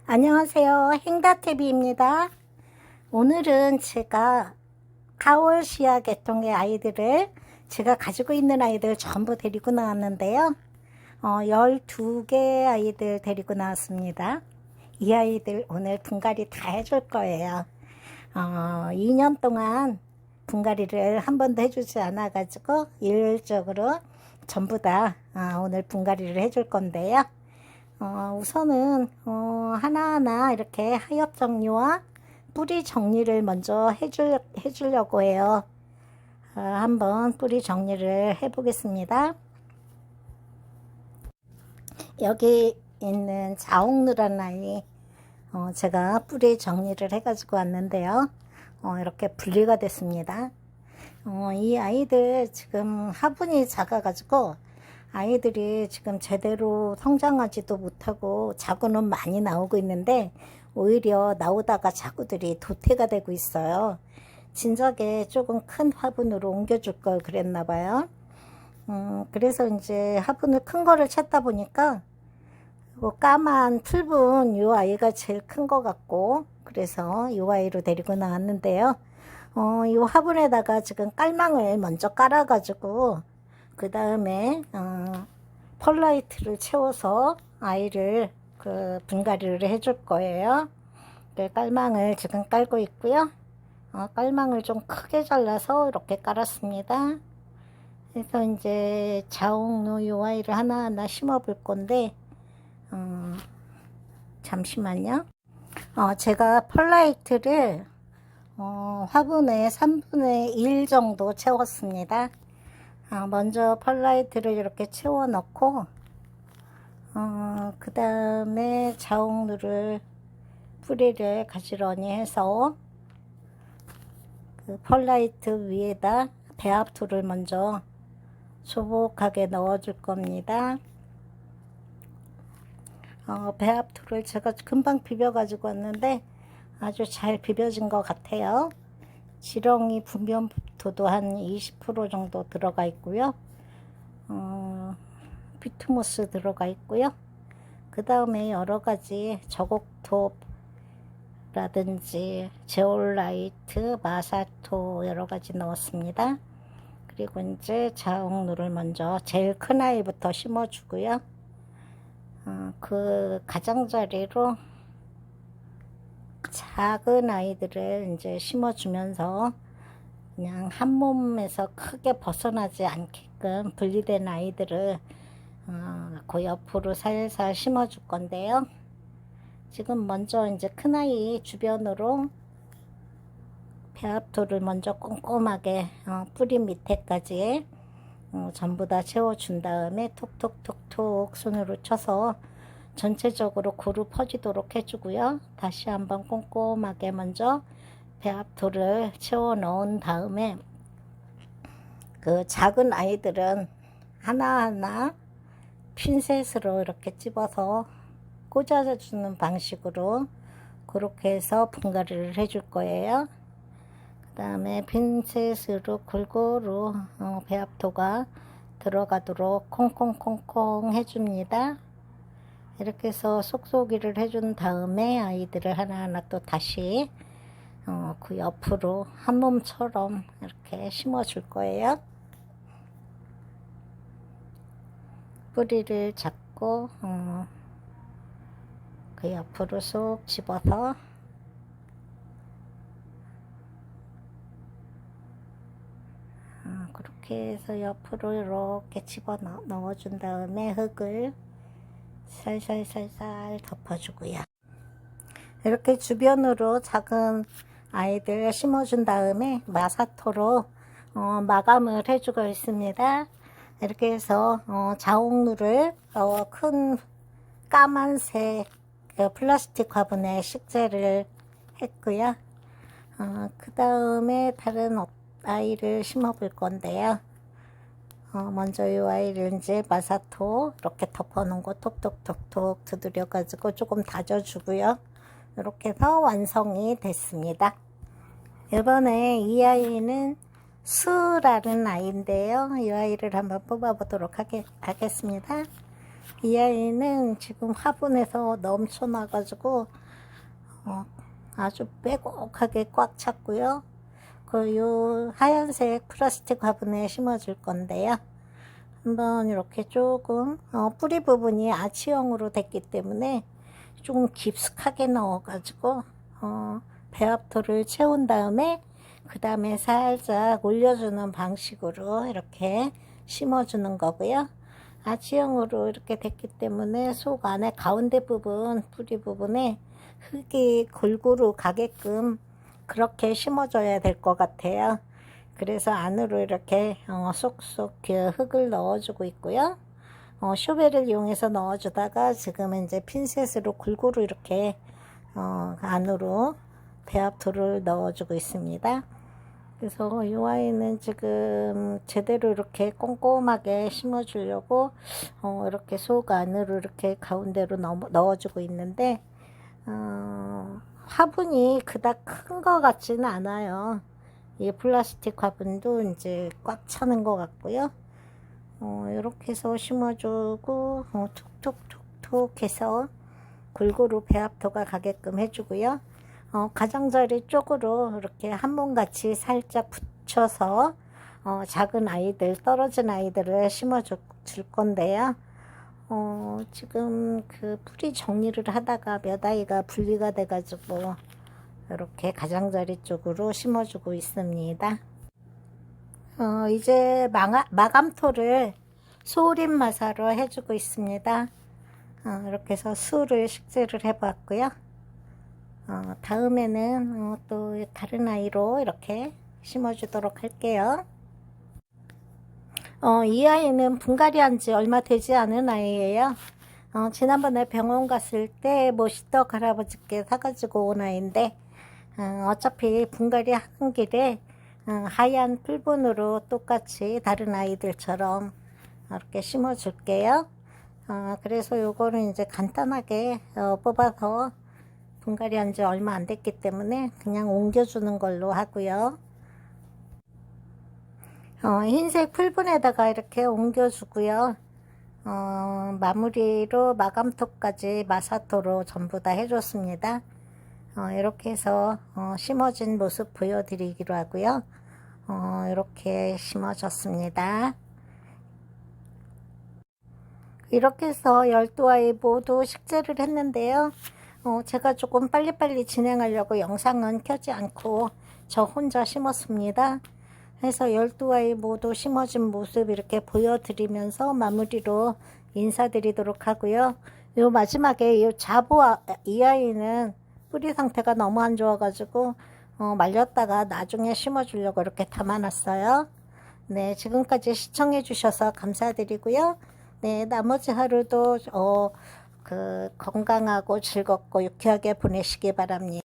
안녕하세요. 행다TV입니다. 오늘은 제가 카올시아 계통의 아이들을 제가 가지고 있는 아이들 전부 데리고 나왔는데요. 12개 아이들 데리고 나왔습니다. 이 아이들 오늘 분갈이 다 해줄 거예요. 2년 동안 분갈이를 한 번도 해주지 않아 가지고 일률적으로 전부 다 오늘 분갈이를 해줄 건데요. 우선은 하나하나 이렇게 하엽 정리와 뿌리 정리를 먼저 해주려고 해요. 한번 뿌리 정리를 해 보겠습니다. 여기 있는 자옥누란 아이 제가 뿌리 정리를 해 가지고 왔는데요. 이렇게 분리가 됐습니다. 이 아이들 지금 화분이 작아 가지고 아이들이 지금 제대로 성장하지도 못하고 자구는 많이 나오고 있는데 오히려 나오다가 자구들이 도태가 되고 있어요. 진작에 조금 큰 화분으로 옮겨줄 걸 그랬나 봐요. 그래서 이제 화분을 큰 거를 찾다 보니까 까만 붉은 요 아이가 제일 큰 것 같고, 그래서 요 아이로 데리고 나왔는데요. 요 화분에다가 지금 깔망을 먼저 깔아가지고 그 다음에 펄라이트를 채워서 아이를 분갈이를 해줄 거예요. 깔망을 지금 깔고 있고요. 깔망을 좀 크게 잘라서 이렇게 깔았습니다. 그래서 이제 자옥누 요 아이를 하나하나 심어 볼 건데 잠시만요. 제가 펄라이트를 화분에 3분의 1 정도 채웠습니다. 먼저 펄라이트를 이렇게 채워 넣고 그 다음에 자옥누를 뿌리를 가지런히 해서 그 펄라이트 위에다 배합토를 먼저 소복하게 넣어 줄 겁니다. 배합토를 제가 금방 비벼 가지고 왔는데 아주 잘 비벼진 것 같아요. 지렁이 분변토도 한 20% 정도 들어가 있고요. 비트모스 들어가 있고요. 그 다음에 여러 가지 저곡톱라든지 제올라이트, 마사토 여러 가지 넣었습니다. 그리고 이제 자옥누를 먼저 제일 큰 아이부터 심어 주고요. 그 가장자리로 작은 아이들을 이제 심어주면서 그냥 한 몸에서 크게 벗어나지 않게끔 분리된 아이들을 그 옆으로 살살 심어줄 건데요. 지금 먼저 이제 큰 아이 주변으로 배합토를 먼저 꼼꼼하게 뿌리 밑에까지 전부 다 채워준 다음에 톡톡톡톡 손으로 쳐서 전체적으로 고루 퍼지도록 해주고요. 다시 한번 꼼꼼하게 먼저 배합토를 채워 넣은 다음에 그 작은 아이들은 하나하나 핀셋으로 이렇게 집어서 꽂아주는 방식으로 그렇게 해서 분갈이를 해줄 거예요. 그 다음에 핀셋으로 골고루 배합토가 들어가도록 콩콩콩콩 해줍니다. 이렇게 해서 쏙쏙이를 해준 다음에 아이들을 하나하나 또 다시 그 옆으로 한 몸처럼 이렇게 심어 줄 거예요. 뿌리를 잡고 그 옆으로 쏙 집어서 그렇게 해서 옆으로 이렇게 집어 넣어준 다음에 흙을 살살살살 덮어주고요. 이렇게 주변으로 작은 아이들 심어준 다음에 마사토로 마감을 해주고 있습니다. 이렇게 해서 자옥누를 큰 까만색 플라스틱 화분에 식재를 했고요. 그 다음에 다른 아이를 심어 볼 건데요. 먼저 이 아이를 이제 마사토 이렇게 덮어놓은 거 톡톡톡톡 두드려 가지고 조금 다져주고요. 이렇게 해서 완성이 됐습니다. 이번에 이 아이는 수라는 아이인데요. 이 아이를 한번 뽑아 보도록 하겠습니다. 이 아이는 지금 화분에서 넘쳐나가지고 아주 빼곡하게 꽉 찼고요. 요 하얀색 플라스틱 화분에 심어줄 건데요. 한번 이렇게 조금 뿌리 부분이 아치형으로 됐기 때문에 조금 깊숙하게 넣어가지고 배합토를 채운 다음에 그 다음에 살짝 올려주는 방식으로 이렇게 심어주는 거고요. 아치형으로 이렇게 됐기 때문에 속 안에 가운데 부분, 뿌리 부분에 흙이 골고루 가게끔 그렇게 심어줘야 될 것 같아요. 그래서 안으로 이렇게 쏙쏙 흙을 넣어주고 있고요. 쇼벨을 이용해서 넣어주다가 지금은 이제 핀셋으로 골고루 이렇게 안으로 배합토를 넣어주고 있습니다. 그래서 이 아이는 지금 제대로 이렇게 꼼꼼하게 심어주려고 이렇게 속 안으로 이렇게 가운데로 넣어주고 있는데 화분이 그닥 큰 것 같지는 않아요. 이 플라스틱 화분도 이제 꽉 차는 것 같고요. 이렇게 해서 심어주고 툭툭툭툭 해서 골고루 배합토가 가게끔 해주고요. 가장자리 쪽으로 이렇게 한몸같이 살짝 붙여서 작은 아이들, 떨어진 아이들을 심어줄 건데요. 지금 그 뿌리 정리를 하다가 몇 아이가 분리가 돼가지고 이렇게 가장자리 쪽으로 심어주고 있습니다. 이제 마감토를 소림 마사로 해주고 있습니다. 이렇게 해서 수를 식재를 해봤고요. 다음에는 또 다른 아이로 이렇게 심어주도록 할게요. 이 아이는 분갈이 한 지 얼마 되지 않은 아이예요. 지난번에 병원 갔을 때 모시떡 할아버지께 사가지고 온 아이인데 어차피 분갈이 하는 길에 하얀 풀분으로 똑같이 다른 아이들처럼 이렇게 심어 줄게요. 그래서 요거는 이제 간단하게 뽑아서 분갈이 한 지 얼마 안 됐기 때문에 그냥 옮겨주는 걸로 하고요. 흰색 풀분에다가 이렇게 옮겨주고요. 마무리로 마감토까지 마사토로 전부 다 해줬습니다. 이렇게 해서 심어진 모습 보여드리기로 하고요. 이렇게 심어졌습니다. 이렇게 해서 12아이 모두 식재를 했는데요. 제가 조금 빨리빨리 진행하려고 영상은 켜지 않고 저 혼자 심었습니다. 해서 12아이 모두 심어진 모습 이렇게 보여드리면서 마무리로 인사드리도록 하고요. 요 마지막에 이 자보 이 아이는 뿌리 상태가 너무 안 좋아가지고 말렸다가 나중에 심어주려고 이렇게 담아놨어요. 네, 지금까지 시청해 주셔서 감사드리고요. 네, 나머지 하루도 건강하고 즐겁고 유쾌하게 보내시기 바랍니다.